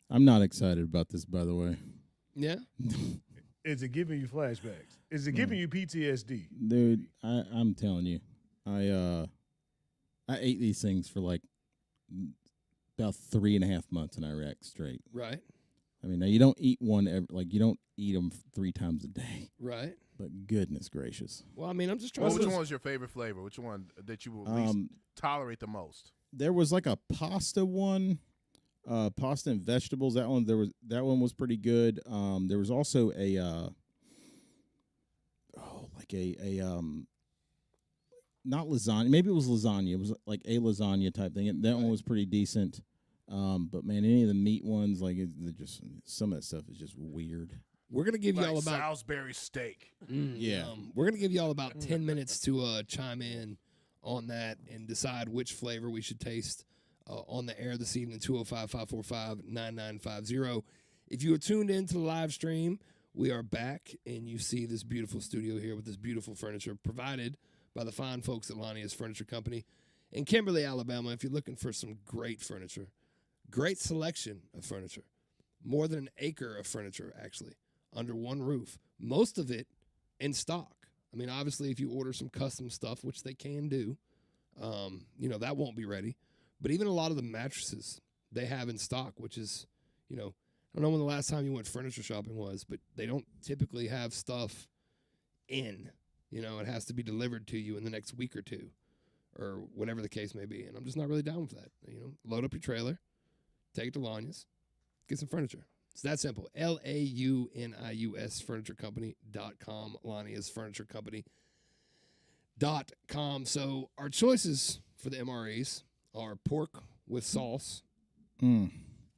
I'm not excited about this, by the way. Yeah. Is it giving you flashbacks? Is it giving you PTSD? Dude, I'm telling you, I ate these things for like about 3.5 months in Iraq straight. Right. I mean, now you don't eat one you don't eat them 3 times a day. Right. But goodness gracious, Well, I mean, I'm just trying Well, to. which one was your favorite flavor? Which one that you will least tolerate the most? there was like a pasta one, pasta and vegetables. That one was pretty good. There was also a not lasagna. Maybe it was lasagna. It was like a lasagna type thing. And that one was pretty decent. But man, any of the meat ones, like they're just some of that stuff is just weird. We're gonna give Like y'all about Salisbury steak. Yeah. We're gonna give y'all about 10 minutes to chime in on that and decide which flavor we should taste on the air this evening. 205-545-9950. If you are tuned into the live stream, we are back, and you see this beautiful studio here with this beautiful furniture provided by the fine folks at Lania's Furniture Company in Kimberly, Alabama. If you're looking for some great furniture, great selection of furniture, more than an acre of furniture actually under one roof, most of it in stock. I mean, obviously, if you order some custom stuff, which they can do, that won't be ready. But even a lot of the mattresses they have in stock, which is, I don't know when the last time you went furniture shopping was, but they don't typically have stuff in. It has to be delivered to you in the next week or two or whatever the case may be. And I'm just not really down with that. Load up your trailer, take it to Lania's, get some furniture. It's that simple. LAUNIUS FurnitureCompany.com. Lania's Furniture Company.com. So our choices for the MREs are pork with sauce.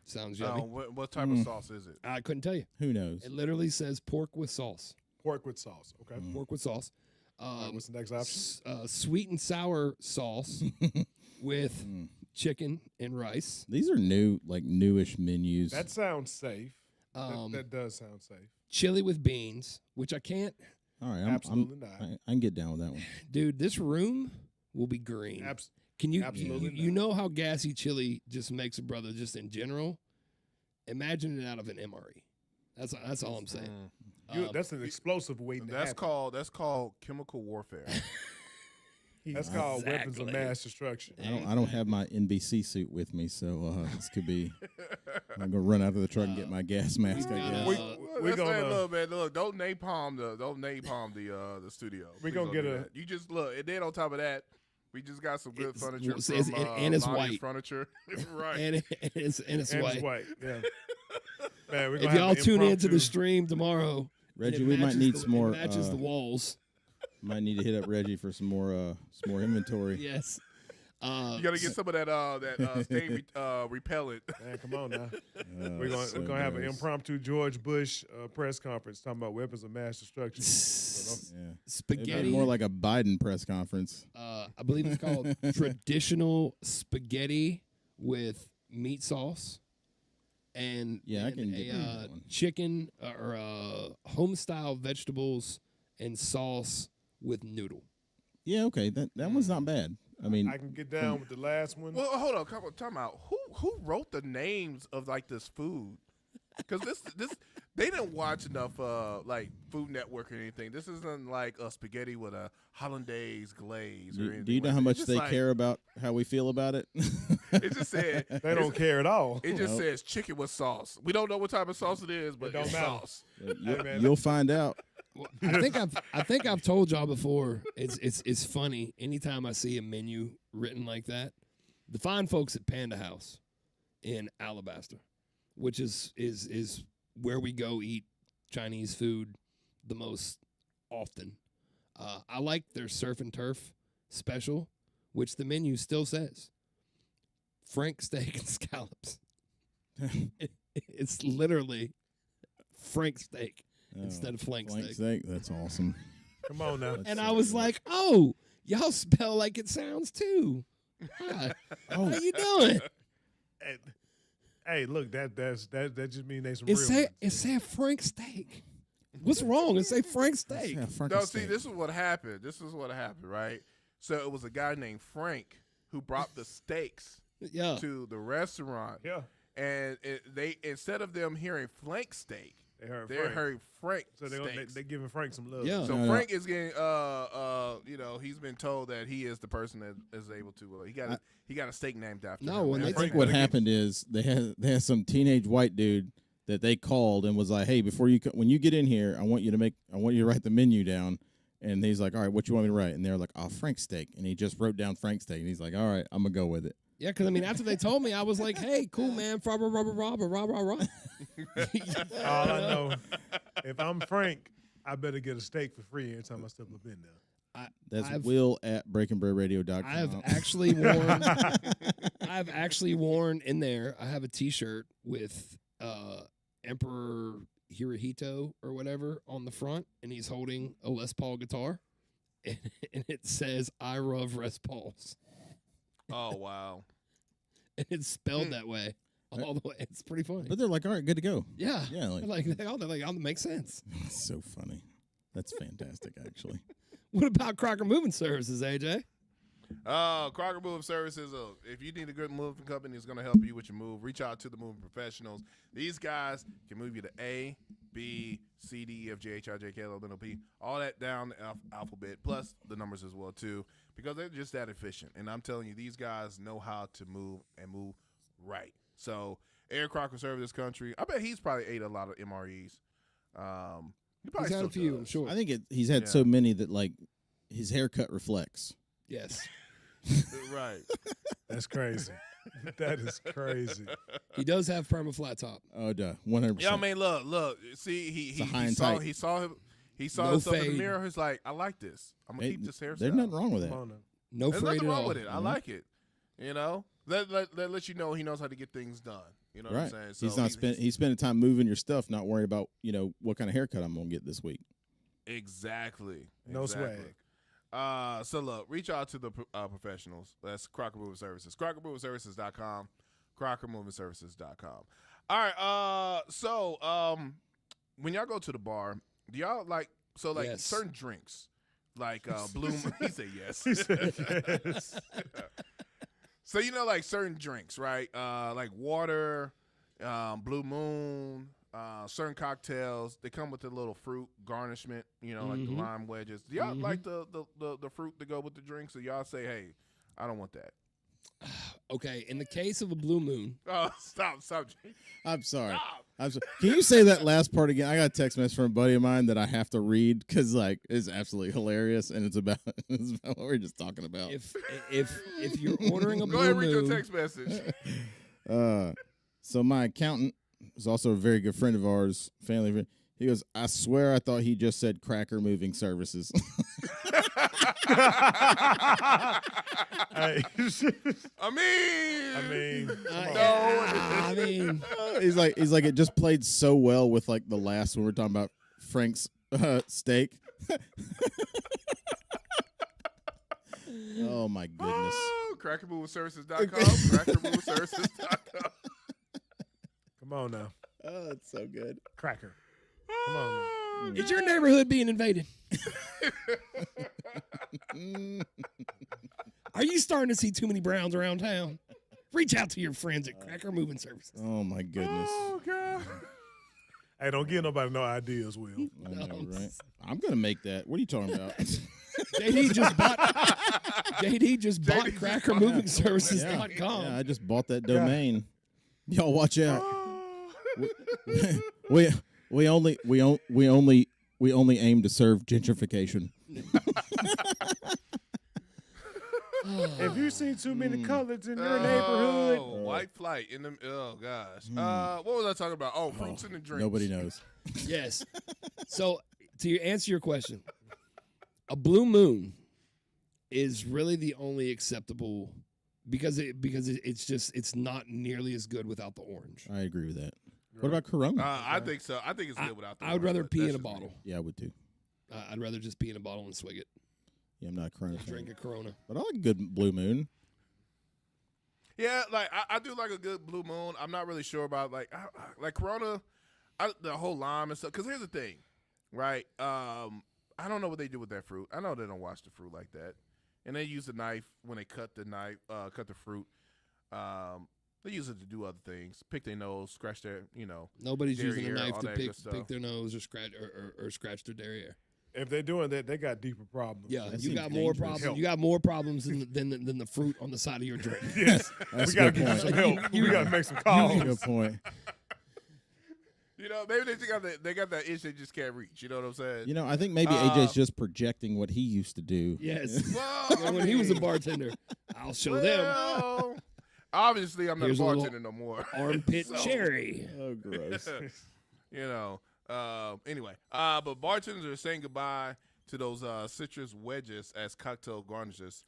Sounds yummy. What type of sauce is it? I couldn't tell you. Who knows? It literally says pork with sauce. Pork with sauce. Okay. Pork with sauce. All right, what's the next option? Sweet and sour sauce with chicken and rice. These are newish menus. That sounds safe. That does sound safe. Chili with beans, which I can't. All right, Absolutely not. I can get down with that one. Dude, this room will be green. Can you? Absolutely You not. know how gassy chili just makes a brother just in general. Imagine it out of an MRE. That's all I'm saying. That's an explosive waiting to happen. That's called chemical warfare. That's called weapons of mass destruction. I don't have my NBC suit with me, so this could be. I'm gonna run out of the truck and get my gas mask. I guess. We're gonna look. Don't napalm the studio. We're gonna get a. You just look, and then on top of that, we just got some good furniture and it's Lania's white furniture, right? And it's white. Yeah. Man, if y'all tune into the stream tomorrow, Reggie, we might need some more. It matches the walls. Might need to hit up Reggie for some more inventory. Yes. You gotta get some of that stain repellent. Man, come on now. We're gonna have an impromptu George Bush press conference talking about weapons of mass destruction. Spaghetti. More like a Biden press conference. I believe it's called traditional spaghetti with meat sauce. And I can get a chicken or home style vegetables and sauce with noodle. Yeah, okay, that one's not bad. I mean, I can get down with the last one. Well, hold on, time out. Who wrote the names of this food? Because this they didn't watch enough Food Network or anything. This isn't like a spaghetti with a hollandaise glaze or anything. Do you know how much they care about how we feel about it? It just said they don't care at all. It just says chicken with sauce. We don't know what type of sauce it is, but it's sauce. You'll find out. Well, I think I've told y'all before. It's funny anytime I see a menu written like that. The fine folks at Panda House in Alabaster, which is where we go eat Chinese food the most often. I like their surf and turf special, which the menu still says Frank steak and scallops. It's literally Frank steak. Instead of flank steak. That's awesome. Come on now. And I was like, oh, y'all spell like it sounds too. Hi. How you doing? Hey, look, that just means they some real ones. It said Frank steak. What's wrong? It say Frank steak. See, this is what happened. Right? So it was a guy named Frank who brought the steaks to the restaurant. Yeah. and they instead of them hearing flank steak, They they're hearing Frank. So steaks. they're giving Frank some love. Yeah. So No, no. Frank is getting, he's been told that he is the person that is able to. He got a steak named after No, him. when And they I Frank think what Wiggins- happened is they had some teenage white dude that they called and was like, "Hey, before you when you get in here, I want you to write the menu down." And he's like, "All right, what you want me to write?" And they're like, "Oh, Frank steak." And he just wrote down Frank steak. And he's like, "All right, I'm gonna go with it." Yeah, because I mean, after they told me, I was like, "Hey, cool, man, rah rah rah rah rah rah rah." All I know, if I'm Frank, I better get a steak for free every time I step up in there. That's I've- Will at breakingbreadradio.com. I have actually worn. I've actually worn in there. I have a T-shirt with Emperor Hirohito or whatever on the front, and he's holding a Les Paul guitar, and it says "I love Les Pauls," Oh wow. and it's spelled that way all the way. It's pretty funny. But they're like, "All right, good to go." Yeah, Yeah, they're like, oh, that makes sense. It's so funny. That's fantastic, actually. What about Crocker Moving Services, AJ? Crocker Moving Services. If you need a good moving company that's going to help you with your move, reach out to the moving professionals. These guys can move you to A, B, C, D, E, F, G, H, I, J, K, L, M, N, O, P, all that down the alphabet, plus the numbers as well too, because they're just that efficient. And I'm telling you, these guys know how to move and move right. So Eric Crocker served this country. I bet he's probably ate a lot of MREs. He probably He's had a still few, does. I'm sure. I think he's had Yeah. so many that like his haircut reflects. Yes, Right. That's crazy. That is crazy. he does have perma flat top. Oh, duh, 100%. Yeah, I mean, look. See, a high and saw tight. he saw No himself in fade. the mirror. He's like, I like this. I'm gonna Hey, keep this hairstyle. There's nothing wrong with Come that. on now. No There's fade nothing at wrong all. with it. I like it. You know, that lets you know he knows how to get things done. You know what I'm Right. saying? He's not he's spending time moving your stuff, not worrying about what kind of haircut I'm gonna get this week. Exactly. No exactly. swag. So look, reach out to the professionals. That's Crocker Moving Services. CrockerMovingServices.com. CrockerMovingServices.com. All right. So when y'all go to the bar, do y'all like Yes. certain drinks, like Blue Moon? He said yes. He said yes. So like certain drinks, right? Like water, Blue Moon, certain cocktails. They come with a little fruit garnishment, like the lime wedges. Do y'all like the fruit to go with the drinks? Or y'all say, hey, I don't want that. Okay, in the case of a Blue Moon, Oh, stop. I'm sorry. Stop. Can you say that last part again? I got a text message from a buddy of mine that I have to read because it's absolutely hilarious and it's about what we we're just talking about. if you're ordering a Go Blue ahead and read your Moon, text message. So my accountant is also a very good friend of ours, family friend. He goes, I swear I thought he just said Cracker Moving Services. Hey, I mean, I mean, he's like it just played so well with like the last one we're talking about Frank's steak. Oh my goodness. CrackerMovingServices.com. CrackerMovingServices.com. come on now. Oh, it's so good. Cracker. Come on now. is your neighborhood being invaded? Are you starting to see too many Browns around town? Reach out to your friends at Cracker Moving Services. Oh my goodness. Oh, God. Hey, don't give nobody no ideas, Will. I know, right? I'm gonna make that. What are you talking about? JD just bought just CrackerMovingServices.com. Yeah, I just bought that domain. Y'all watch out. We only aim to serve gentrification. If you see too many colors in your neighborhood, White flight in the. Oh gosh. What was I talking about? Oh, fruits in the drinks. Nobody knows. Yes. So to answer your question, a Blue Moon is really the only acceptable because it's not nearly as good without the orange. I agree with that. What about Corona? I think so. I think it's good without the. I would orange, rather but pee that's in a just me. bottle. Yeah, I would too. I'd rather just pee in a bottle and swig it. Yeah, I'm not a Corona fan. Drink a Corona. But I like a good Blue Moon. Yeah, like I do like a good Blue Moon. I'm not really sure about like Corona, the whole lime and stuff. Because here's the thing, right? I don't know what they do with that fruit. I know they don't wash the fruit like that, and they use the knife when they cut the fruit. They use it to do other things. Pick their nose, scratch their, Nobody's using a derriere, knife all to that good pick stuff. their nose or scratch their derriere. If they're doing that, they got deeper problems. Yeah, That you seems got more dangerous. problems. Help. You got more problems than the fruit on the side of your drink. Yes, That's we got to a good get you point. some help. We got to make some calls. Good point. Maybe they got that itch they just can't reach. You know what I'm saying? I think maybe AJ's just projecting what he used to do. Yes. Well, And when he was a bartender, I'll show them well, obviously, I'm not Here's a a little bartender no more. armpit So- cherry. Oh, gross. Anyway, but bartenders are saying goodbye to those citrus wedges as cocktail garnishes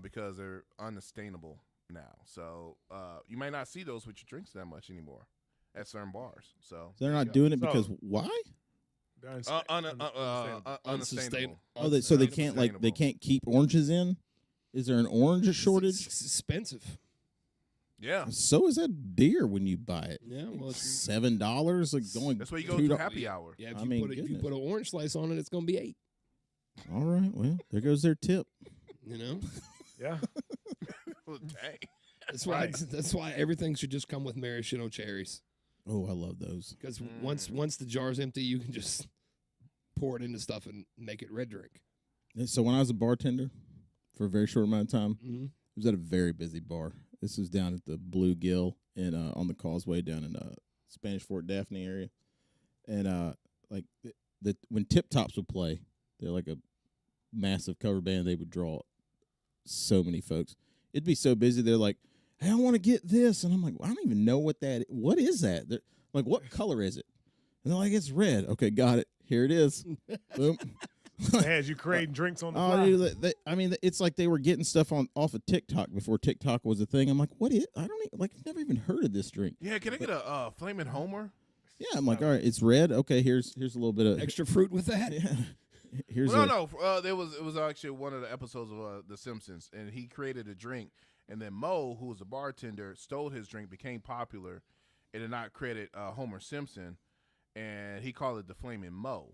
because they're unsustainable now. So you might not see those with your drinks that much anymore at certain bars. So They're not yeah. doing it So- because why? Unsustainable. Unsustainable. Oh, so they can't they Unsustainable. can't keep oranges in. Is there an orange shortage? It's expensive. Yeah, So is that beer when you buy it. Yeah, well, it's, $7, like going. that's why you go $2. to happy hour. yeah. I mean, If you goodness. put an orange slice on it, it's gonna be 8. All right, well, there goes their tip. You know, Yeah. Dang. that's why everything should just come with maraschino cherries. Oh, I love those. Because once the jar's empty, you can just pour it into stuff and make it red drink. So when I was a bartender for a very short amount of time, Mm-hmm. it was at a very busy bar. This was down at the Bluegill in on the Causeway down in Spanish Fort Daphne area, and like when Tip Tops would play, they're like a massive cover band. They would draw so many folks. It'd be so busy. They're like, "Hey, I want to get this," and I'm like, well, "I don't even know what that. What is that?" They're like, "What color is it?" And they're like, "It's red." Okay, got it. Here it is. Boom. They had you creating drinks on the Oh, fly. dude, I mean, it's like they were getting stuff off of TikTok before TikTok was a thing. I'm like, what is? I don't even, I've never even heard of this drink. Yeah, can I get a Flamin' Homer? Yeah, I'm like, all right, it's red. Okay, here's a little bit of Extra fruit with that. Yeah, here's Well, a, no. It was actually one of the episodes of The Simpsons, and he created a drink, and then Moe, who was a bartender, stole his drink, became popular, and did not credit Homer Simpson, and he called it the Flamin' Moe.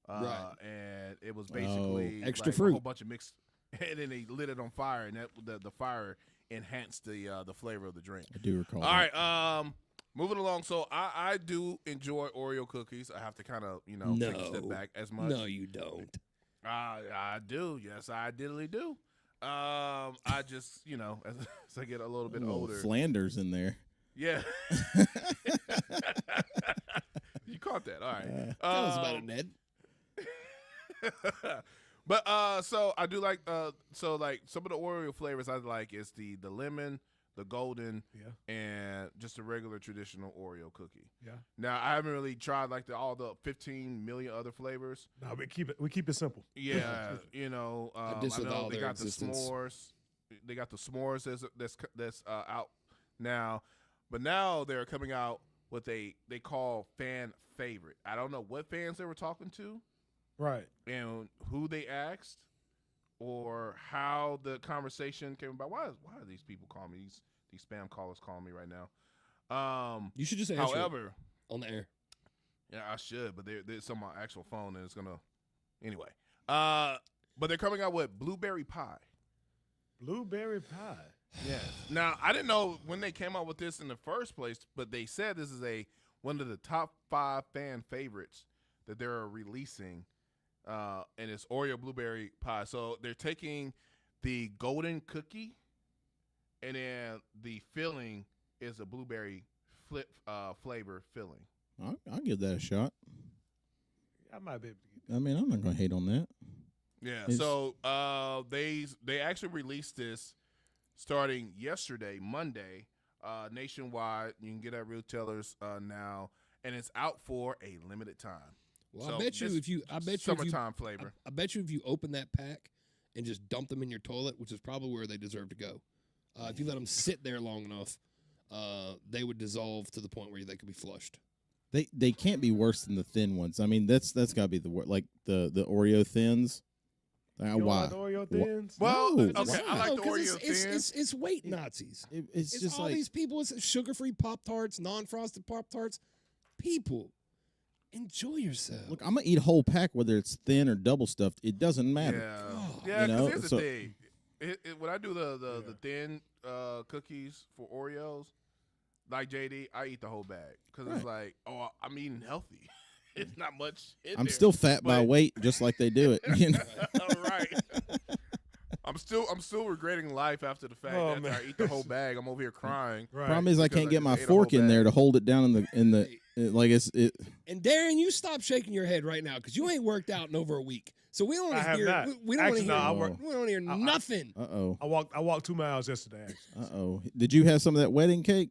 Right. And it was basically Extra like fruit. a whole bunch of mixed, and then they lit it on fire, and the fire enhanced the flavor of the drink. I do recall. All that. right, moving along. So I do enjoy Oreo cookies. I have to kind of take a step No. back as much. No, you don't. I do. Yes, I diddly do. I just as I get a little bit A little older. Flanders in there. Yeah. You caught that. All right. Tell us about it, Ned. But so I do like so like some of the Oreo flavors I like is the lemon, the golden, Yeah. and just a regular traditional Oreo cookie. Yeah. Now I haven't really tried like all the 15 million other flavors. No, we keep it simple. Yeah, I disavow know they their got existence. the s'mores. They got the s'mores that's out now, but now they're coming out with they call fan favorite. I don't know what fans they were talking to Right. and who they asked or how the conversation came about. Why are these people calling me these spam callers calling me right now? You should just answer it However, on the air. yeah, I should, but there's on my actual phone and it's gonna anyway. But they're coming out with blueberry pie. Blueberry pie. Yes. Now I didn't know when they came out with this in the first place, but they said this is one of the top 5 fan favorites that they're releasing, and it's Oreo blueberry pie. So they're taking the golden cookie, and then the filling is a blueberry flavor filling. I'll give that a shot. I might be able to get I mean, I'm not gonna hate on that. Yeah. It's- So they actually released this starting yesterday, Monday, nationwide. You can get it at retailers now, and it's out for a limited time. Well, So I bet you this if you summertime flavor. I bet you if you open that pack and just dump them in your toilet, which is probably where they deserve to go. If you let them sit there long enough, they would dissolve to the point where they could be flushed. They can't be worse than the thin ones. I mean, that's got to be the worst. Like the Oreo thins. You don't Why? like the Oreo thins? Well, No, okay, I like the 'cause Oreo thins. it's weight Nazis. It's It's just all like these people. It's sugar-free Pop-Tarts, non-frosted Pop-Tarts. People, enjoy yourself. look. I'm gonna eat a whole pack, whether it's thin or double stuffed. It doesn't matter. Yeah, Oh. yeah. You know, Because here's so- the thing: when I do the thin cookies for Oreos, like JD, I eat the whole bag because it's like, oh, I'm eating healthy. It's not much. I'm still fat by but- weight, just like they do it. You know? Right. I'm still regretting life after the fact Oh, that man. I eat the whole bag. I'm over here crying. Right. Problem is, I Because can't I get just my ate a whole fork in there bag. to hold it down in the like it's it. And Darren, you stop shaking your head right now because you ain't worked out in over a week. So we don't want I to have hear. not. We don't want to Actually, hear. no, I work- we don't want to hear nothing. Uh-oh. I walked 2 miles yesterday. Actually. Uh-oh. Did you have some of that wedding cake?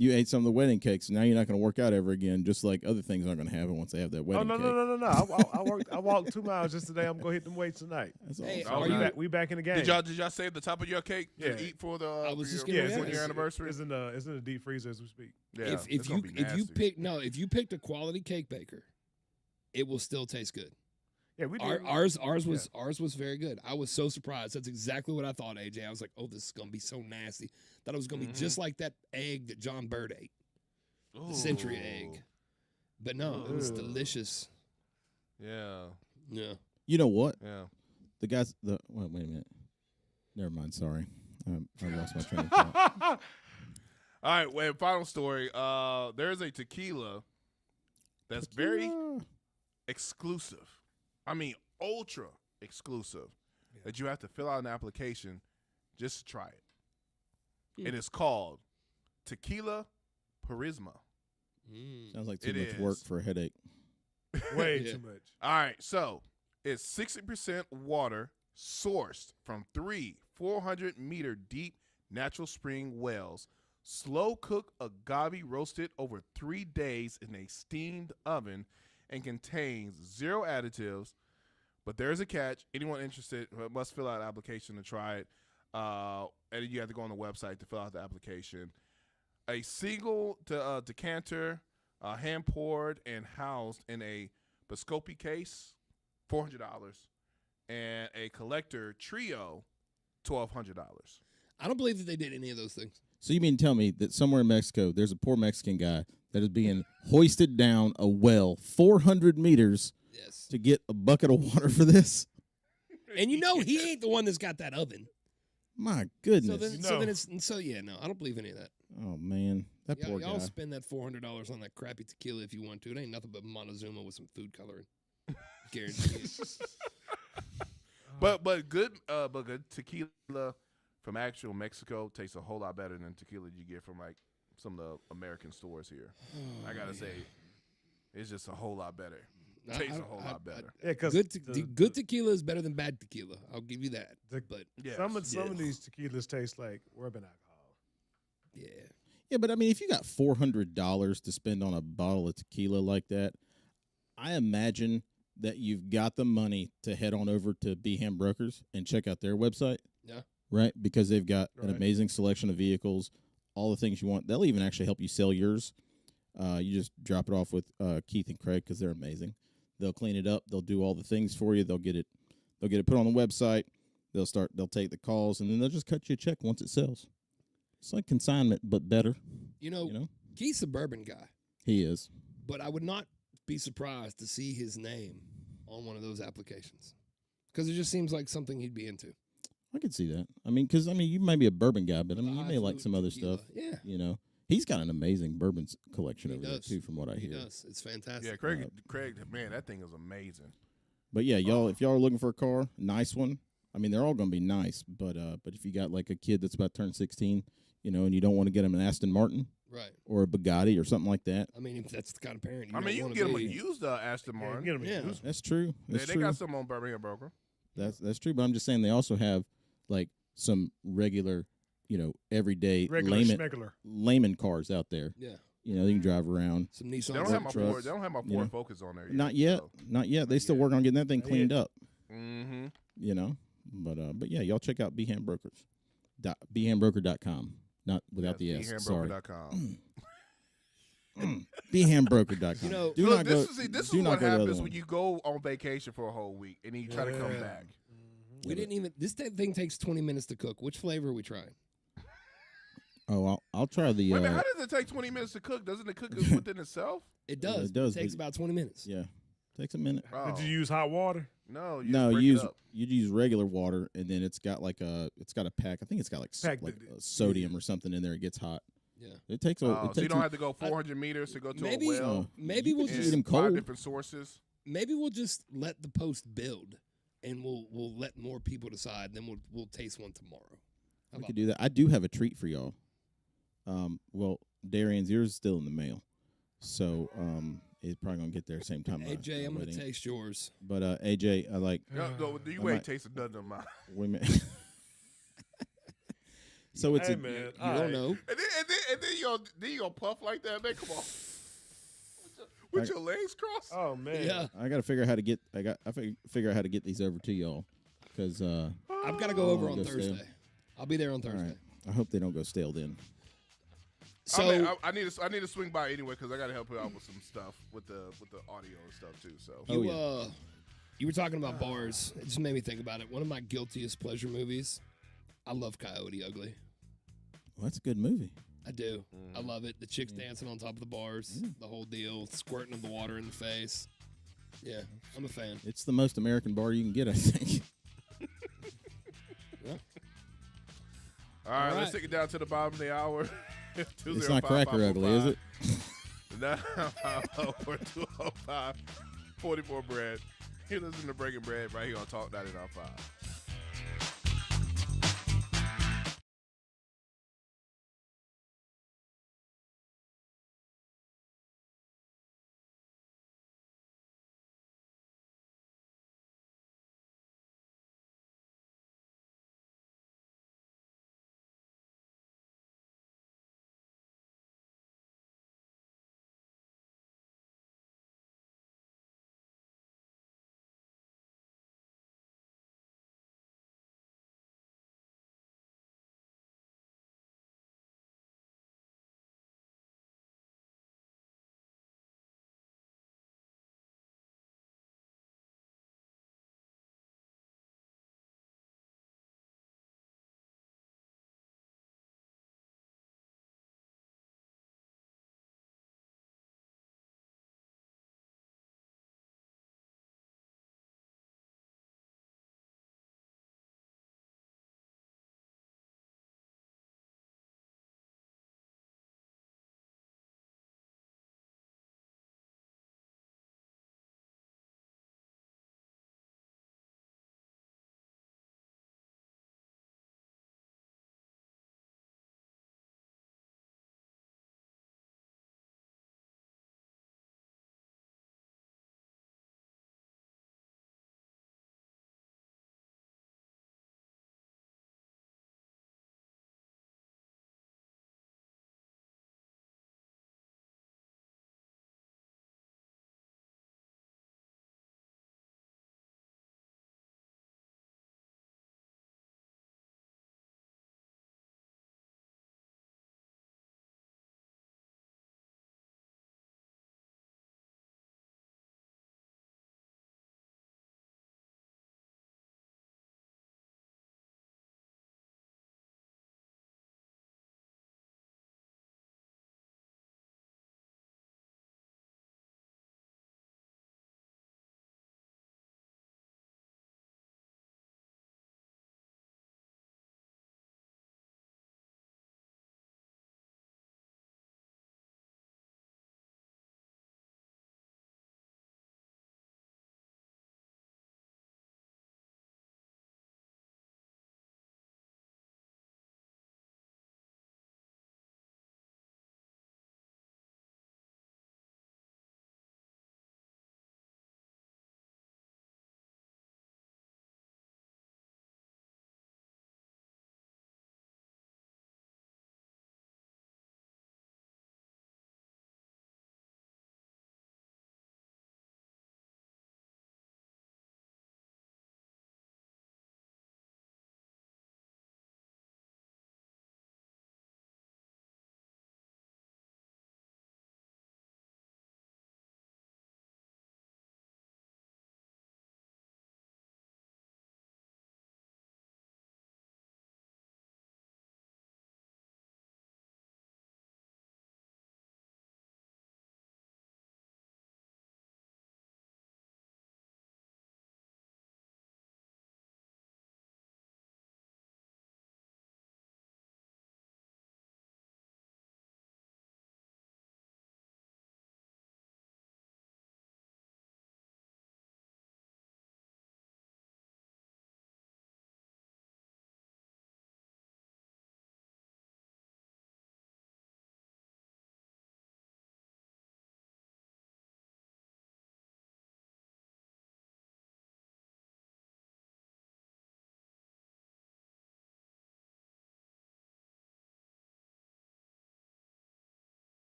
You ate some of the wedding cakes. Now you're not going to work out ever again, just like other things aren't going to happen once they have that Oh wedding no cake. no. I walked 2 miles yesterday. I'm gonna hit them weights tonight. That's Hey, awesome. Oh, are we you? back- We back in the game. Did y'all save the top of your cake to Yeah. eat for the? I was for just your, gonna Yeah, ask. for your anniversary. It's in the deep freezer as we speak. Yeah, if it's you gonna be nasty. if you picked a quality cake baker, it will still taste good. Yeah, we Our, did. ours was very good. I was so surprised. That's exactly what I thought, AJ. I was like, oh, this is gonna be so nasty. Thought it was gonna be just like that egg that John Bird ate, the century egg. Ooh. But no, it was Ooh. delicious. Yeah, Yeah. You know what? yeah. The guys. Wait a minute. Never mind. Sorry, I lost my train of thought. All right, well, final story. There's a tequila that's very Tequila. exclusive. I mean, ultra exclusive. That you have to fill out an application just to try it. And it's called Tequila Purisma. Sounds like too It much work is. for a headache. Way Yeah. too much. All right, so it's 60% water sourced from 3 400-meter deep natural spring wells. Slow cook agave roasted over 3 days in a steamed oven and contains 0 additives. But there's a catch. Anyone interested must fill out an application to try it. And you have to go on the website to fill out the application. A single decanter, hand poured and housed in a Biscopi case, $400, and a collector trio, $1,200. I don't believe that they did any of those things. So you mean to tell me that somewhere in Mexico, there's a poor Mexican guy that is being hoisted down a well 400 meters Yes. to get a bucket of water for this? And you know he ain't the one that's got that oven. My So goodness. then, No. yeah, no, I don't believe any of that. Oh man, that poor Y'all guy. spend that $400 on that crappy tequila if you want to. It ain't nothing but Montezuma with some food coloring. Guaranteed. But good tequila from actual Mexico tastes a whole lot better than tequila you get from like some of the American stores here. I gotta say, it's just a whole lot better. Tastes a whole lot better. Yeah, because Good tequila is better than bad tequila. I'll give you that. The- But Yes. some of Yeah. these tequilas taste like rubbing alcohol. yeah, Yeah, but I mean, if you got $400 to spend on a bottle of tequila like that, I imagine that you've got the money to head on over to Beham Brokers and check out their website. Yeah. Right? Because they've got an Right. amazing selection of vehicles, all the things you want. They'll even actually help you sell yours. You just drop it off with Keith and Craig because they're amazing. They'll clean it up. They'll do all the things for you. They'll get it put on the website. They'll take the calls, and then they'll just cut you a check once it sells. It's like consignment, but better. you know, You know, Keith's a bourbon guy, he is. but I would not be surprised to see his name on one of those applications because it just seems like something he'd be into. I could see that. I mean, because you might be a bourbon guy, but I mean, you may like Highfalutin some other tequila. stuff. Yeah, You know, he's got an amazing bourbon collection He over there does. too, from what I he hear. does. It's fantastic. Yeah, Craig, man, that thing is amazing. But yeah, y'all, if y'all are looking for a car, nice one. I mean, they're all going to be nice, but if you got like a kid that's about to turn 16, and you don't want to get him an Aston Martin Right. or a Bugatti or something like that, I mean, if that's the kind of parent you I mean, you can wanna get them a be. used Aston Yeah, Martin. get 'em Yeah. used. that's true. That's They true. got some on Birmingham Broker. That's true. But I'm just saying they also have like some regular, everyday Regular schmegular. layman cars out there. Yeah. You can drive around. Some Nissan. They don't have my trucks, Ford. They don't have my you Ford know. Focus on there yet. Not yet. Not yet. They still working on getting that thing Not cleaned yet. up. Mm-hmm. But yeah, y'all check out Beham Brokers. BehamBroker.com. Not without the S. Sorry. BehamBroker.com. BehamBroker.com. You know- do Look, not this go. is do not what go to the other happens one. when you go on vacation for a whole week and then you try to come Yeah. back. We didn't even. This thing takes 20 minutes to cook. Which flavor are we trying? Oh, I'll try the. Wait a minute, how does it take 20 minutes to cook? Doesn't it cook within itself? It Yeah, does. it does, It takes but- about 20 minutes. Yeah, takes a minute. Oh. Did you use hot water? No, you No, just break you it use up. you use regular water, and then it's got a pack. I think it's got like Pack like the- sodium or something in there. It gets hot. Yeah. It takes a. It So you takes don't have to go 400 meters to go to maybe- a well. Maybe you we'll could just eat 'em 5 cold. different sources. maybe we'll just let the post build, and we'll let more people decide. Then we'll taste one tomorrow. How We about could do that. I do have a treat for y'all. Well, Darian's yours is still in the mail, so it's probably gonna get there same time. AJ, I'm gonna waiting. taste yours. But AJ, I like. No, you I ain't might- tasted nothing of mine. Women. So it's Hey, a, man. You all don't right. know. And then you gonna puff like that, man. Come on. With your legs crossed. Oh man. Yeah, I gotta figure out how to get. Figure out how to get these over to y'all, because I've got to go over Oh, on go stale. Thursday. I'll be there on all Thursday. right. I hope they don't go stale then. So I need to swing by anyway because I got to help her out with some stuff with the audio and stuff too. So Oh, you yeah. you were talking about bars. It just made me think about it. One of my guiltiest pleasure movies. I love Coyote Ugly. Well, that's a good movie. I do. I love it. The chicks dancing on top of the bars, the whole deal, squirting of the water in the face. Yeah, I'm a fan. It's the most American bar you can get, I think. all right, All let's right. take it down to the bottom of the hour. It's not Cracker Ugly, is it? 954 44 bread. You're listening to Breaking Bread right here on Talk 99.5.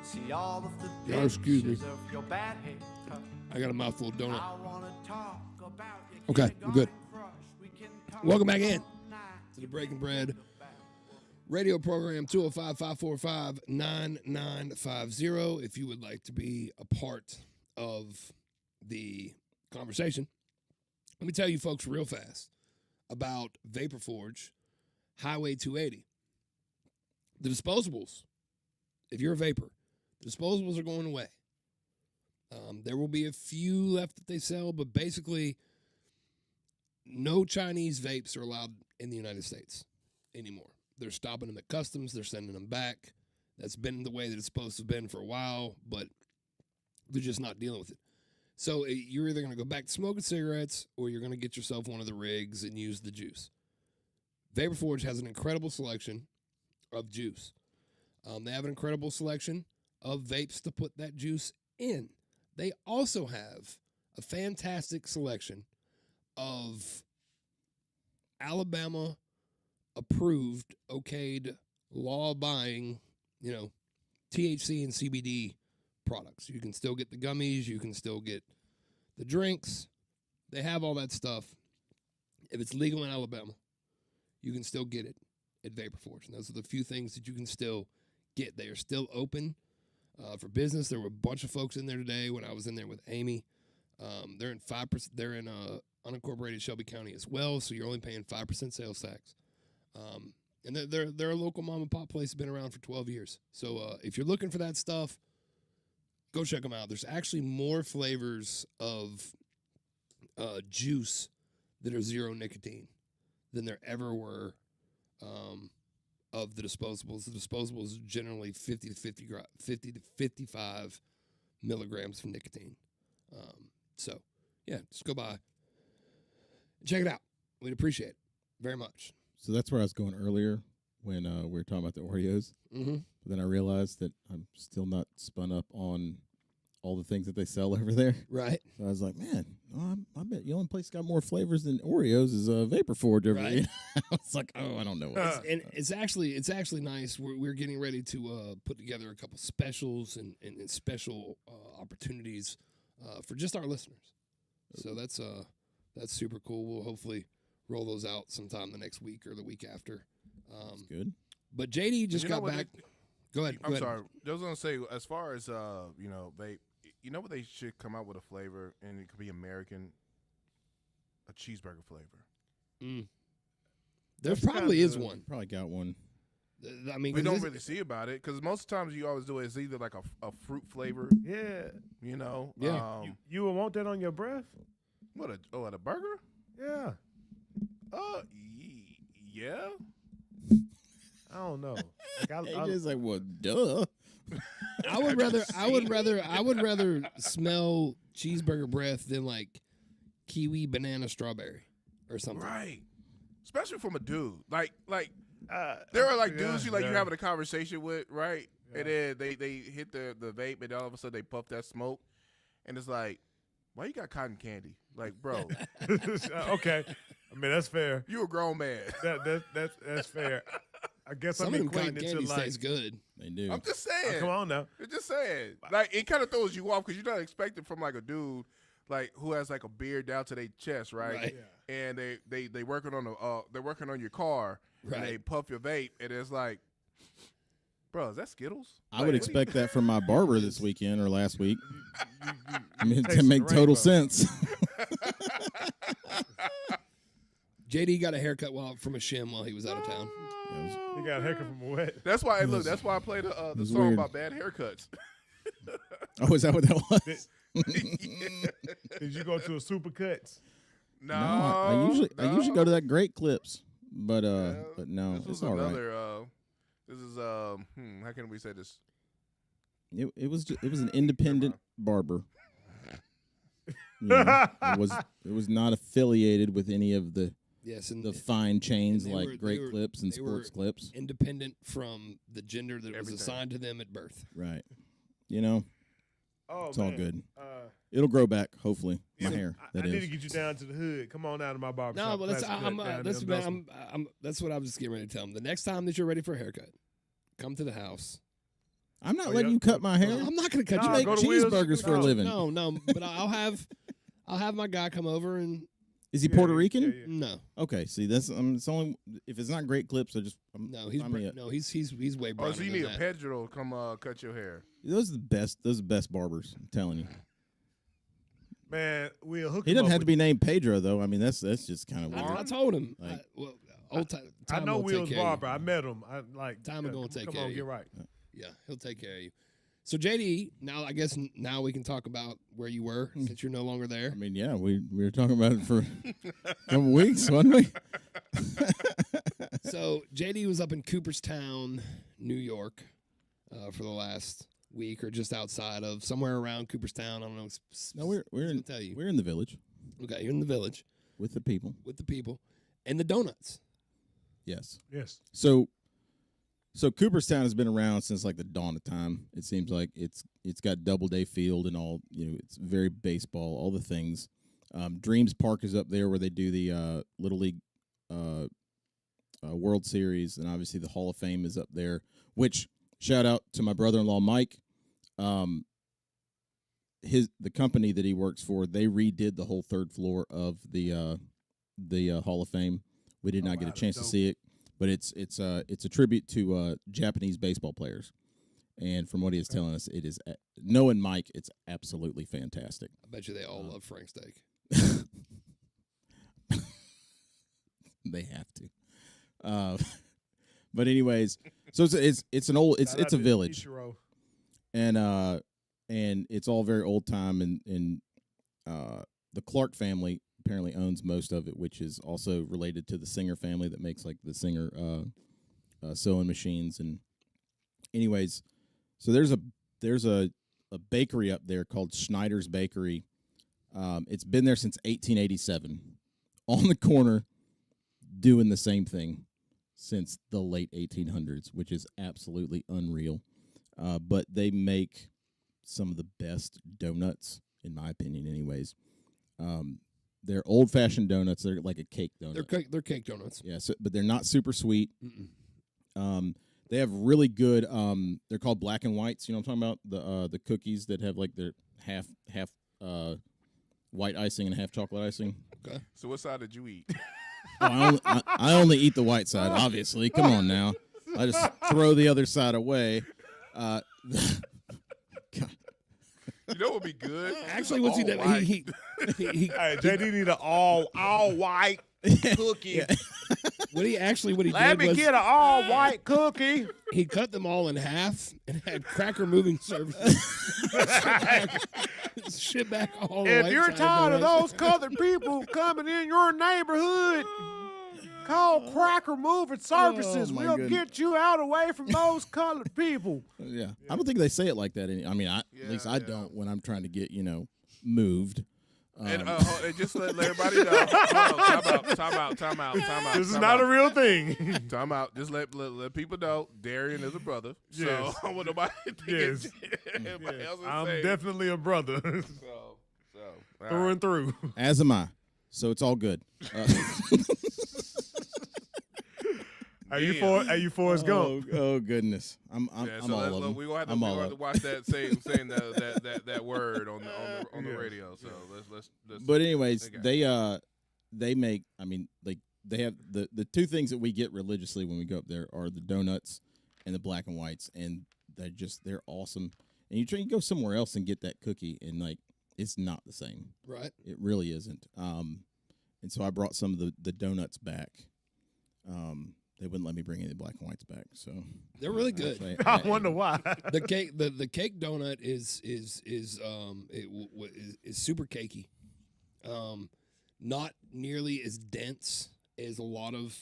See all of the Y'all excuse me. pictures of your bad haircut. I got a mouthful of donut. I wanna talk about your Okay, I'm good. kindergarten crush. We can talk Welcome back in all night. to the Breaking Bread radio program, 205-545-9950. If you would like to be a part of the conversation, let me tell you folks real fast about Vapor Forge Highway 280. The disposables, if you're a vapor, the disposables are going away. There will be a few left that they sell, but basically no Chinese vapes are allowed in the United States anymore. They're stopping them at customs. They're sending them back. That's been the way that it's supposed to have been for a while, but they're just not dealing with it. So you're either going to go back to smoking cigarettes or you're going to get yourself one of the rigs and use the juice. Vapor Forge has an incredible selection of juice. They have an incredible selection of vapes to put that juice in. They also have a fantastic selection of Alabama approved, okayed, law-abiding, THC and CBD products. You can still get the gummies. You can still get the drinks. They have all that stuff. If it's legal in Alabama, you can still get it at Vapor Forge. And those are the few things that you can still get. They are still open for business. There were a bunch of folks in there today when I was in there with Amy. They're in 5%. They're in unincorporated Shelby County as well, so you're only paying 5% sales tax. And they're a local mom and pop place. Been around for 12 years. So if you're looking for that stuff, go check them out. There's actually more flavors of juice that are zero nicotine than there ever were of the disposables. The disposables are generally 50 to 55 milligrams of nicotine. So, yeah, just go by and check it out. We'd appreciate it very much. So that's where I was going earlier when we were talking about the Oreos. Mm-hmm. But then I realized that I'm still not spun up on all the things that they sell over there. Right. So I was like, man, I bet the only place got more flavors than Oreos is Vapor Forge over Right. there. I was like, oh, I don't know. And it's actually nice. We're getting ready to put together a couple specials and special opportunities for just our listeners. So that's super cool. We'll hopefully roll those out sometime the next week or the week after. That's good. But JD just You know got what back. Go ahead. I'm sorry. I was gonna say, as far as vape, you know what, they should come out with a flavor, and it could be American, a cheeseburger flavor. There That's probably is kinda- one. Probably got one. I mean, We 'cause don't this- really see about it because most times you always do it. It's either like a fruit flavor, Yeah. Yeah. You would want that on your breath? At a burger? Yeah. Yeah. I don't know. Like, AJ's like, well, duh. I would rather smell cheeseburger breath than like kiwi, banana, strawberry, or something. Right. Especially from a dude. Like there are like dudes you you're having a conversation with, right? Yeah. And then they hit the vape, and all of a sudden they puff that smoke, and it's like, why you got cotton candy? Like, bro, Okay. I mean, that's fair. you a grown man. That's fair. I guess Some I'm of them cotton equating it to candies like. taste good. They do. I'm just saying. Come on now. I'm just saying. Like, it kind of throws you off because you're not expecting from like a dude like who has like a beard down to their chest, right? Right. And they working on they're working on your car, Right. and they puff your vape, and it's like, bro, is that Skittles? I would expect that from my barber this weekend or last week. I mean, taste to make the total rainbow. sense. JD got a haircut from a shim while he was out of town. You got a haircut from what? That's why. Look, that's why I played the was song weird. about bad haircuts. Oh, is that what that was? Did you go to a Supercuts? No, I usually go to that Great Clips, but no, This was it's all right. another. This is how can we say this? It was an independent barber. You know, it was not affiliated with any of the Yes, and fine chains and they like were- Great they were- Clips and they were- Sports Clips. independent from the gender that was Everything. assigned to them at birth. Right. You know, Oh, it's all man. good. It'll grow back, hopefully. My Yeah, hair, I that need to is. get you down to the hood. Come on out of my barbershop. No, but that's Classic Cut down that's in man, Belson. that's what I was just getting ready to tell him. The next time that you're ready for a haircut, come to the house. I'm not Oh, letting yeah. you cut my hair. I'm not going to cut Nah, You you. make go to Will's. cheeseburgers for a No. living. No, but I'll have my guy come over and Is he Yeah, Puerto yeah, Rican? yeah, yeah. no, Okay, see, that's it's only if it's not great clips. I just no, he's I mean, he's way Oh, browner so you than need a that. Pedro to come cut your hair. those are the best. Those are the best barbers. I'm telling you. Man, we'll hook He him doesn't up have to with- be named Pedro though. I mean, that's just kind of weird. I told him. Like- Old time. I know will take Will's care of you. barber. I met him. I like. Time will go and take come care on, of you. get right. Yeah, he'll take care of you. So JD, now I guess now we can talk about where you were since you're no longer there. I mean, yeah, we were talking about it for a couple weeks, wasn't we? So JD was up in Cooperstown, New York, for the last week or just outside of somewhere around Cooperstown. I don't know. No, we're I'll in tell you. we're in the village Okay, you're in the village with the people. with the people and the donuts. Yes. Yes. So Cooperstown has been around since like the dawn of time. It seems like it's got Doubleday Field and all. You know, it's very baseball, all the things. Dreams Park is up there where they do the Little League World Series, and obviously the Hall of Fame is up there. Which shout out to my brother-in-law Mike. The company that he works for, they redid the whole third floor of the Hall of Fame. We did not get a chance to see it, but it's a tribute to Japanese baseball players. And from what he is telling us, it is knowing Mike, it's absolutely fantastic. I bet you they all love Frank Steak. They have to. But anyways, so it's an old Shout out it's a to village, Ichiro. and it's all very old time, and the Clark family apparently owns most of it, which is also related to the Singer family that makes like the Singer sewing machines. And anyways, so there's a bakery up there called Schneider's Bakery. It's been there since 1887, on the corner, doing the same thing since the late 1800s, which is absolutely unreal. But they make some of the best donuts, in my opinion, anyways. They're old-fashioned donuts. They're like a cake donut. They're cake donuts. Yeah, but they're not super sweet. Mm-mm. They have really good. They're called black and whites. You know what I'm talking about? The cookies that have like their half white icing and half chocolate icing. Okay. So what side did you eat? Oh, I only eat the white side, obviously. Come on now. I just throw the other side away. God. You know what would be good? Actually, what's he All did? white. He Hey, JD need an all white cookie. what he Let did me was get an all white cookie. he cut them all in half and had cracker moving services ship back all the If white you're side tired of donuts. those colored people coming in your neighborhood, call Cracker Moving Services. Oh, my We'll goodness. get you out away from those colored people. Yeah. I don't think they say it like that. I mean, at least I yeah. don't when I'm trying to get moved. And just let everybody know. Time out. This is not a real thing. Time out. Just let people know Darian is a brother. Yes. So I want nobody to think Yes. everybody else is I'm saying. definitely a brother So, all through right. and through. As am I. So it's all good. Are you Forrest Gump? Oh goodness. I'm Yeah, I'm so all let's of look, them. we gonna have to, I'm we all gonna have to up. watch that saying that word on the Yeah. radio. So let's But anyways, okay. they make. I mean, like they have the two things that we get religiously when we go up there are the donuts and the black and whites, and they're awesome. And you try and go somewhere else and get that cookie, and like it's not the same. Right. It really isn't. And so I brought some of the donuts back. They wouldn't let me bring any black and whites back, so They're really good. actually, I wonder why. The cake donut is super cakey. Not nearly as dense as a lot of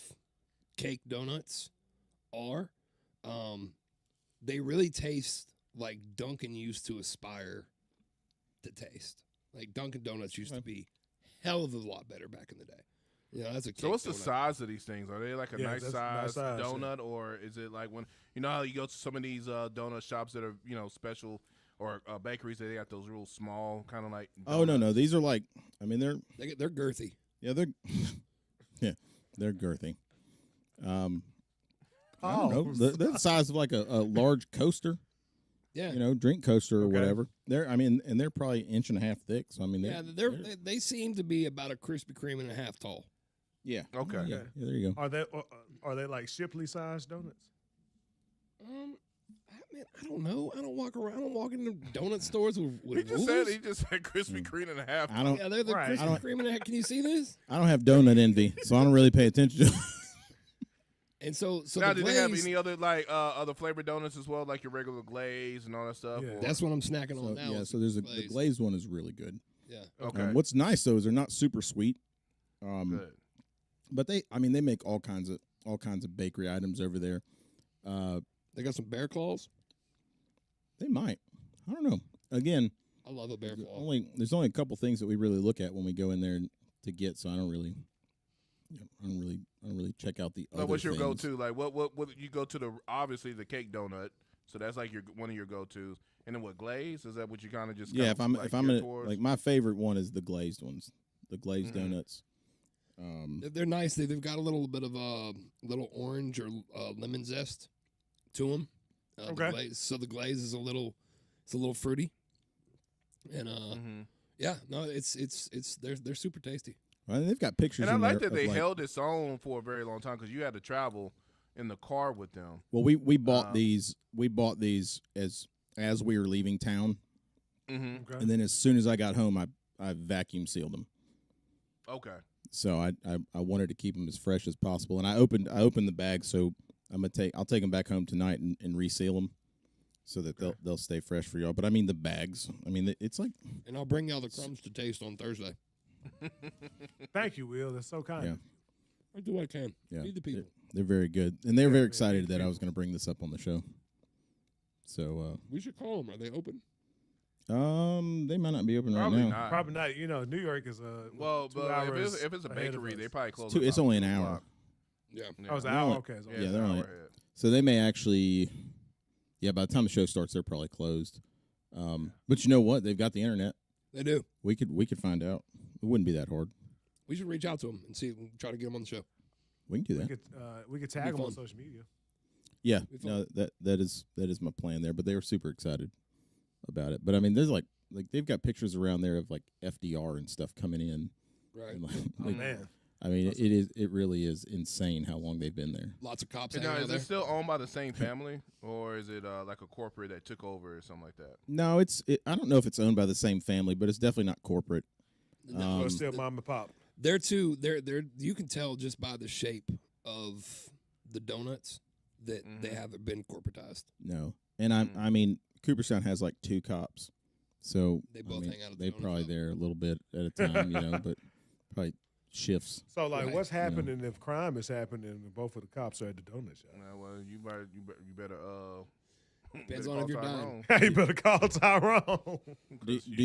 cake donuts are. They really taste like Dunkin' used to aspire to taste. Like Dunkin' Donuts used to be hell of a lot better back in the day. You know, that's a cake So what's the donut. size of these things? Are they like a Yeah, nice that's size nice size, donut, or is it like when you know how you go to some of these donut shops that are special or bakeries that they got those real small kind of like? Oh no, donuts? these are like. I mean, they're They're girthy. they're they're girthy. I Oh. don't know. They're the size of like a large coaster. Yeah. drink coaster or Okay. whatever. And they're probably an inch and a half thick. So I mean, Yeah, they seem to be about a Krispy Kreme and a half tall. yeah. Okay. Yeah, there you go. Are they like Shipley sized donuts? Man, I don't know. I don't walk around. I don't walk into donut stores with He just said Krispy Kreme and a half. I don't. Yeah, they're the Right. Krispy Kreme and a half. Can you see this? I don't have donut envy, so I don't really pay attention to. And so Now, the do they have glaze, any other like other flavored donuts as well, like your regular glaze and all that stuff? Yeah. or- that's what I'm snacking So, on now. yeah, is so there's the glaze. glazed one is really good. Yeah. Okay. What's nice though is they're not super sweet. Good. But they make all kinds of bakery items over there. They got some bear claws. They might. I don't know. Again, I love a bear claw. there's only a couple things that we really look at when we go in there to get. So I don't really check out the. So other what's your things. go-to? Like, what you go to obviously the cake donut. So that's like one of your go-tos. And then what, glaze? Is that what you kind of just Yeah, kinda, if I'm geared in, towards? like my favorite one is the glazed ones, the glazed Mhm. donuts. They're nice. They've got a little bit of little orange or lemon zest to them. Okay. So the glaze is a little fruity, and Mhm. yeah, no, it's they're super tasty. Well, they've got pictures. And I in like there that they of, held its own for a very long time because you had to travel in the car with them. Well, we bought Um, these. We bought these as we were leaving town, Mm-hmm. Okay. and then as soon as I got home, I vacuum sealed them. Okay. So I wanted to keep them as fresh as possible, and I opened the bag. So I'll take them back home tonight and reseal them, so that they'll stay fresh for y'all. But I mean the bags. I mean it's like And I'll bring y'all the crumbs to taste on Thursday. Thank you, Will. That's so kind. Yeah. I do what I can. yeah, Feed the people. They're very good, and they're very man, excited feed that I was going to bring this up on the show. So We should call them. Are they open? they might not be open Probably right now. not. Probably not. New York is well, 2 but hours if it's a ahead of bakery, us. they probably close. It's about only an 2 hour. o'clock. Yeah. Yeah. Oh, it's an They're hour. only- Okay. It's Yeah, only- Yeah, it's they're an only- hour ahead. So they may actually, by the time the show starts, they're probably closed. But you know what? They've got the internet. They do. We could find out. It wouldn't be that hard. We should reach out to them and see. Try to get them on the show. We can do that. we could tag them on fun. social media. Yeah, Be no, that is my plan there. But they were super excited about it. But I mean, there's like they've got pictures around there of like FDR and stuff coming in. Right. And Oh man. I mean, it really is insane how long they've been there. Lots of cops And hanging now, out is there. it still owned by the same family, or is it like a corporate that took over or something like that? No, I don't know if it's owned by the same family, but it's definitely not corporate. No, But still, mom and pop. They're too. They're. You can tell just by the shape of the donuts that they haven't been corporatized. No, and I mean, Cooperstown has like 2 cops, so They I both mean, hang out at the they donut probably shop. there a little bit at a time, but probably shifts. So, like, Right. what's happening if crime is happening and both of the cops are at the donut shop? Well, you better Depends better on if call you're Tyrone. You better call Tyrone. Do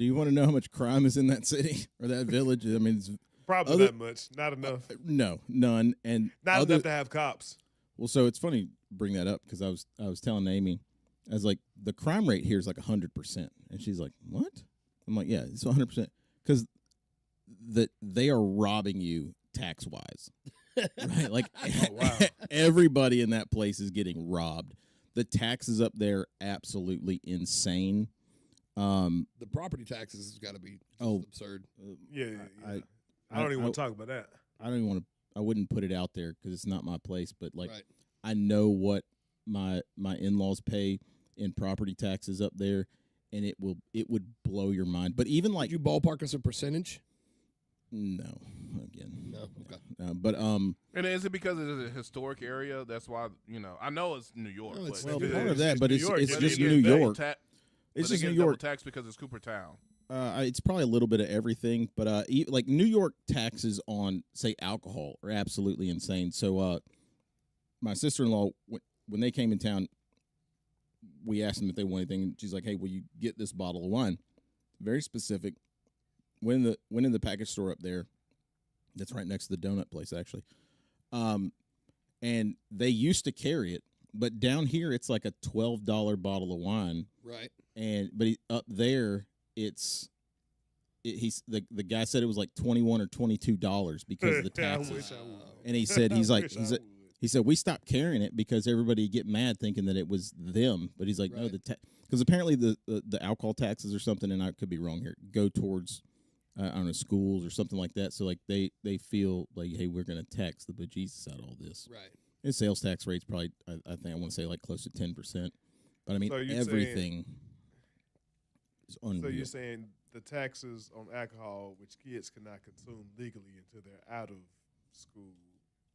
you want to know how much crime is in that city or that village? I mean, it's, Probably Other- not much. Not enough. no, none, and Not other, enough to have cops. Well, so it's funny you bring that up because I was telling Amy, I was like, the crime rate here is like 100%, and she's like, what? I'm like, yeah, it's 100% because they are robbing you tax wise, right? Like, wow. everybody in that place is getting robbed. The taxes up there absolutely insane. The property taxes has got to be just absurd. Yeah. I I don't even want to talk about that. I don't even want to. I wouldn't put it out there because it's not my place. But like, Right. I know what my in-laws pay in property taxes up there, and it would blow your mind. But even like, Did you ballpark us a percentage? no, again, No. Okay. but And is it because it is a historic area? That's why I know it's New York. No, it's- but well, It's part of just that. But New it's York. it's But just they New get double York. It's just New York. tax because it's Cooper Town. It's probably a little bit of everything, but like New York taxes on say alcohol are absolutely insane. So my sister-in-law when they came in town, we asked them if they want anything. And she's like, "Hey, will you get this bottle of wine?" Very specific. Went in the package store up there. That's right next to the donut place, actually. And they used to carry it, but down here it's like a $12 bottle of wine. Right. But up there, the guy said it was like $21 or $22 because of the I taxes. wish I would. And he said he's like I wish I would. He said we stopped carrying it because everybody get mad thinking that it was them. But he's like, no, Right. because apparently the alcohol taxes or something, and I could be wrong here, go towards I don't know, schools or something like that. So like they feel like, hey, we're going to tax the bejesus out of all this. Right. And sales tax rate's probably I think I want to say like close to 10%. But I mean So you're everything is unreal. So you're saying the taxes on alcohol, which kids cannot consume legally until they're out of school,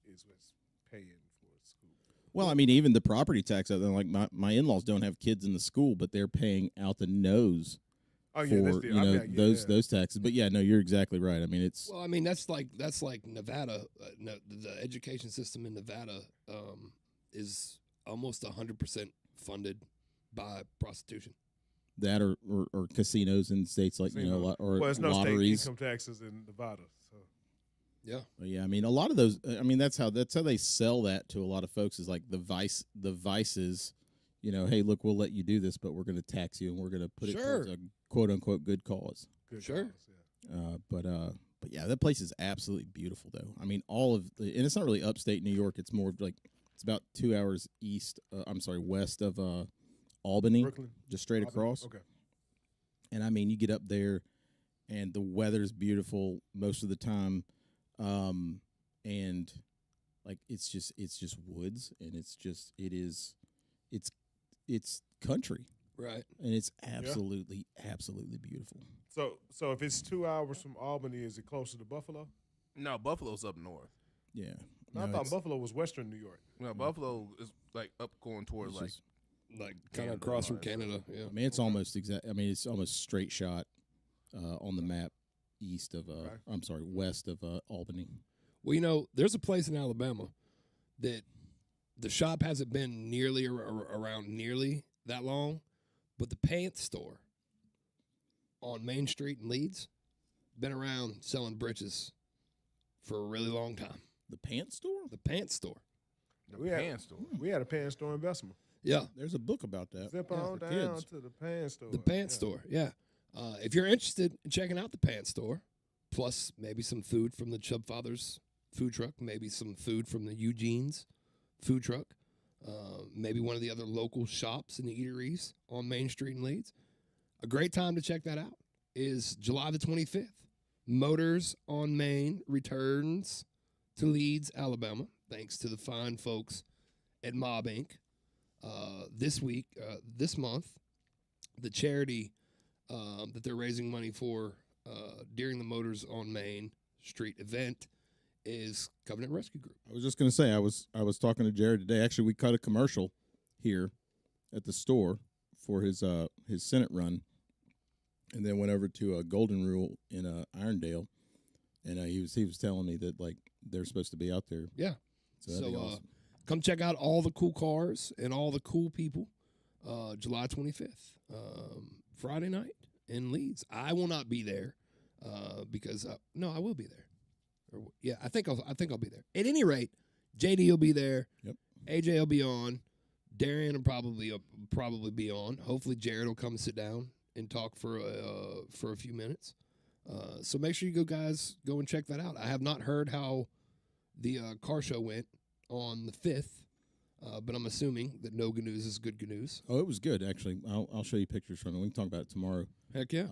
is what's paying for school. Well, I mean, even the property tax out there, like my in-laws don't have kids in the school, but they're paying out the nose Oh for yeah, that's the, you know those yeah. taxes. But yeah, no, you're exactly right. I mean, it's Well, I mean that's like Nevada. No, the education system in Nevada is almost 100% funded by prostitution. that or casinos in states like you know Casino. or Well, it's no lotteries. state income taxes in Nevada. So Yeah. But yeah, I mean, a lot of those. I mean, that's how they sell that to a lot of folks is like the vices. You know, hey, look, we'll let you do this, but we're going to tax you and we're going to put it Sure. towards a quote unquote good cause. good Sure. cause, yeah. But yeah, that place is absolutely beautiful though. I mean, all of the, and it's not really upstate New York. It's more of like it's about 2 hours west of Albany, Brooklyn, just straight Albany? across. Okay. And I mean, you get up there, and the weather's beautiful most of the time, and like it's just woods, and it's country, Right. and it's absolutely beautiful. So if it's 2 hours from Albany, is it closer to Buffalo? No, Buffalo's up north. Yeah, No, I No, thought it's- Buffalo was Western New York. No, Buffalo is like up going towards it's like just- Like kind Canada of across from line, so- Canada. Yeah. I mean, it's almost exact. I mean, it's almost straight shot on the map east of. Okay. I'm sorry, west of Albany. Well, you know, there's a place in Alabama that the shop hasn't been nearly around nearly that long, but the pants store on Main Street in Leeds been around selling britches for a really long time. The pants store. The pants store. the We had- pants store. We had a pants store in Bessemer. Yeah. There's a book about that. Zip yeah, on for down kids. to the pants store. The pants store, yeah. If you're interested in checking out the pants store, plus maybe some food from the Chubb Fathers food truck, maybe some food from the Eugene's food truck, maybe one of the other local shops and eateries on Main Street in Leeds, a great time to check that out is July the 25th. Motors on Main returns to Leeds, Alabama, thanks to the fine folks at Mob Inc. This month, the charity that they're raising money for during the Motors on Main Street event is Covenant Rescue Group. I was just gonna say I was talking to Jared today. Actually, we cut a commercial here at the store for his Senate run, and then went over to Golden Rule in Irondale, and he was telling me that like they're supposed to be out there. Yeah. So that'd be So, awesome. Come check out all the cool cars and all the cool people. July 25th, Friday night in Leeds. I will not be there because no, I will be there. Yeah, I think I'll be there. At any rate, JD will be there. Yep. AJ will be on. Darian will probably be on. Hopefully, Jared will come and sit down and talk for a few minutes. So make sure you go and check that out. I have not heard how the car show went on the 5th, but I'm assuming that no good news is good news. Oh, it was good actually. I'll show you pictures from it. We can talk about it tomorrow. Heck yeah.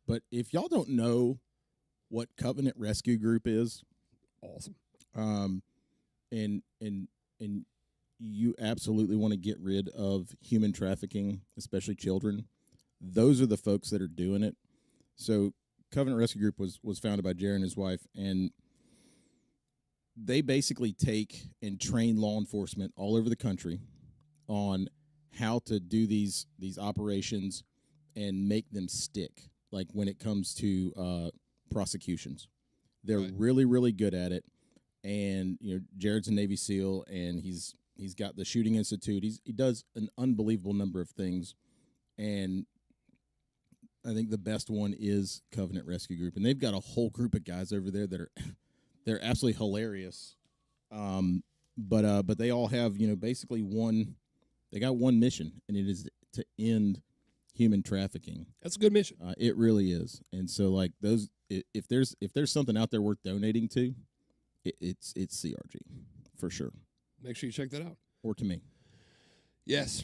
But if y'all don't know what Covenant Rescue Group is, Awesome. and you absolutely want to get rid of human trafficking, especially children, those are the folks that are doing it. So Covenant Rescue Group was founded by Jared and his wife, and they basically take and train law enforcement all over the country on how to do these operations and make them stick, like when it comes to prosecutions. They're Right. really, really good at it. And you know, Jared's a Navy SEAL, and he's got the Shooting Institute. He does an unbelievable number of things, and I think the best one is Covenant Rescue Group, and they've got a whole group of guys over there that are they're absolutely hilarious. But they all have basically they got one mission, and it is to end human trafficking. That's a good mission. It really is, and so like those, if there's something out there worth donating to, it's CRG for sure. make sure you check that out. Or to me. Yes.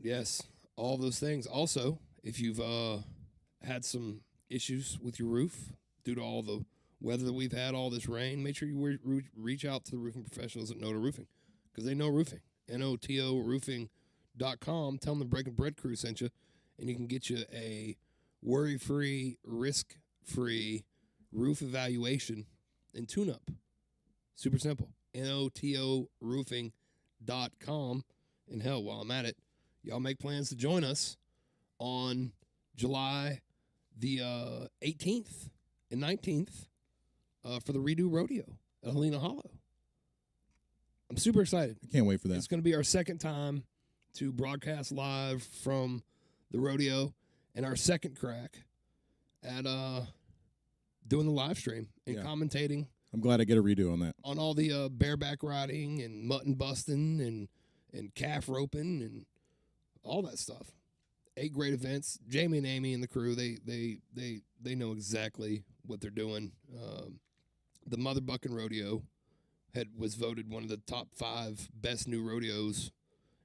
Yes. All those things. Also, if you've had some issues with your roof due to all the weather that we've had, all this rain, make sure you reach out to the roofing professionals at Noto Roofing because they know roofing. NOTO roofing.com. Tell them the Breaking Bread crew sent you, and you can get you a worry-free, risk-free roof evaluation and tune-up. Super simple. NOTO roofing.com. And hell, while I'm at it, y'all make plans to join us on July the 18th and 19th for the Redo Rodeo at Helena Hollow. I'm super excited. I can't wait for that. It's going to be our second time to broadcast live from the rodeo and our second crack at doing the live stream and Yeah. commentating I'm glad I get a redo on that. on all the bareback riding and mutton busting and calf roping and all that stuff. 8 great events. Jamie and Amy and the crew, they know exactly what they're doing. The Mother Bucking Rodeo was voted one of the top 5 best new rodeos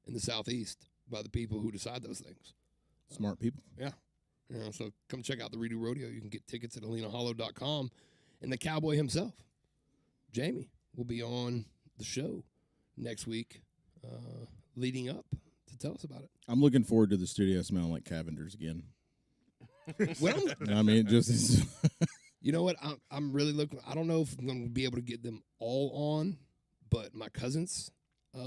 in the Southeast by the people who decide those things. Smart people. Yeah. So come check out the Redo Rodeo. You can get tickets at AlenaHollow.com. And the cowboy himself, Jamie, will be on the show next week leading up to tell us about it. I'm looking forward to the studio smelling like Cavender's again. Well, I mean, it just is. you know what? I'm really looking. I don't know if I'm going to be able to get them all on, but my cousins are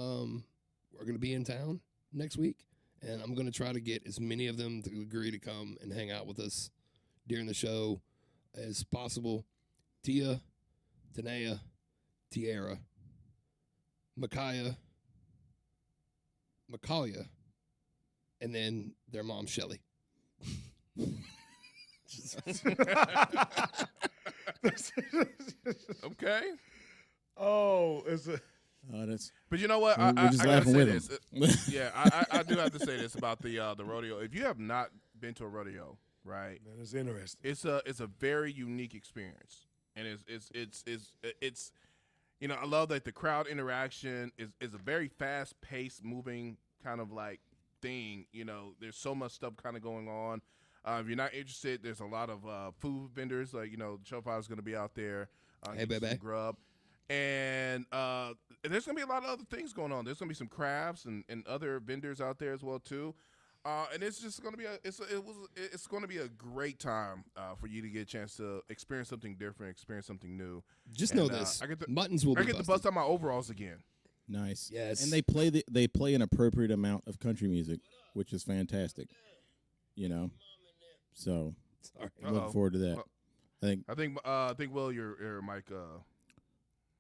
going to be in town next week, and I'm going to try to get as many of them to agree to come and hang out with us during the show as possible. Tia, Tanea, Tiara, Micaiah, and then their mom, Shelly. Okay. Oh, it's a. That's, But you know what? we're just I gotta laughing say with this. them. Yeah, I do have to say this about the rodeo. If you have not been to a rodeo, right? Man, it's interesting. It's a very unique experience, and it's you know, I love that the crowd interaction is a very fast paced, moving kind of like thing. You know, there's so much stuff kind of going on. If you're not interested, there's a lot of food vendors. Like, you know, Showfire is going to be out there. Hey, getting some baby. grub. And there's going to be a lot of other things going on. There's going to be some crafts and other vendors out there as well too. And it's just going to be it's going to be a great time for you to get a chance to experience something different, experience something new. Just And, know this: muttons will I be get to busted. bust out my overalls again. nice. Yes. And they play an appropriate amount of country music, which is fantastic. You know, so Sorry. I'm looking Uh-oh. forward to that. I think Will, your mic.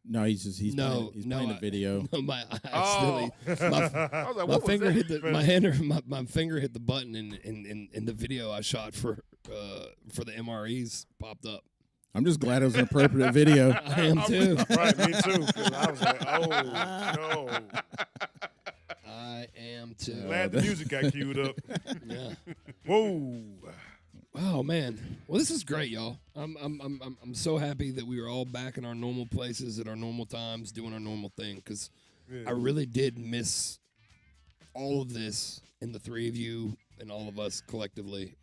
No, he's No, playing a video. No, my Oh. accidentally, my I was like, my what was finger that? hit my finger hit the button in the video I shot for the MREs popped up. I'm just glad it was an appropriate video. I am too. Right, me too. 'Cause I was like, oh no. I am too. Glad the music got queued up. Yeah. Whoa. Oh man. Well, this is great, y'all. I'm so happy that we were all back in our normal places at our normal times, doing our normal thing. Because Yeah. I really did miss all of this and the three of you and all of us collectively.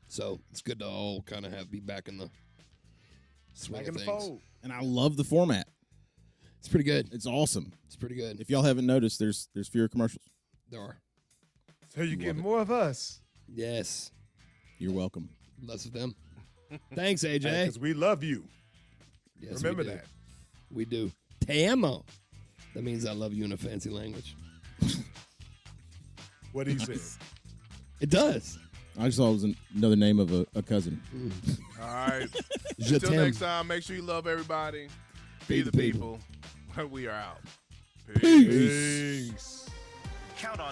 So it's good to all kind of be back in the swing Back of in the things. fold. And I love the format. It's pretty good. It's awesome. It's pretty good. If y'all haven't noticed, there's fewer commercials. There are. So you get more of us. Yes. You're welcome. Less of them. Thanks, AJ. Because we love you. Yes, Remember we do. that. We do. Te amo. That means I love you in a fancy language. What he said. It does. I just thought it was another name of a cousin. All right. Je Until t'aime. next time, make sure you love everybody. Feed Be the the people. people. We are out. Peace. Peace. Count on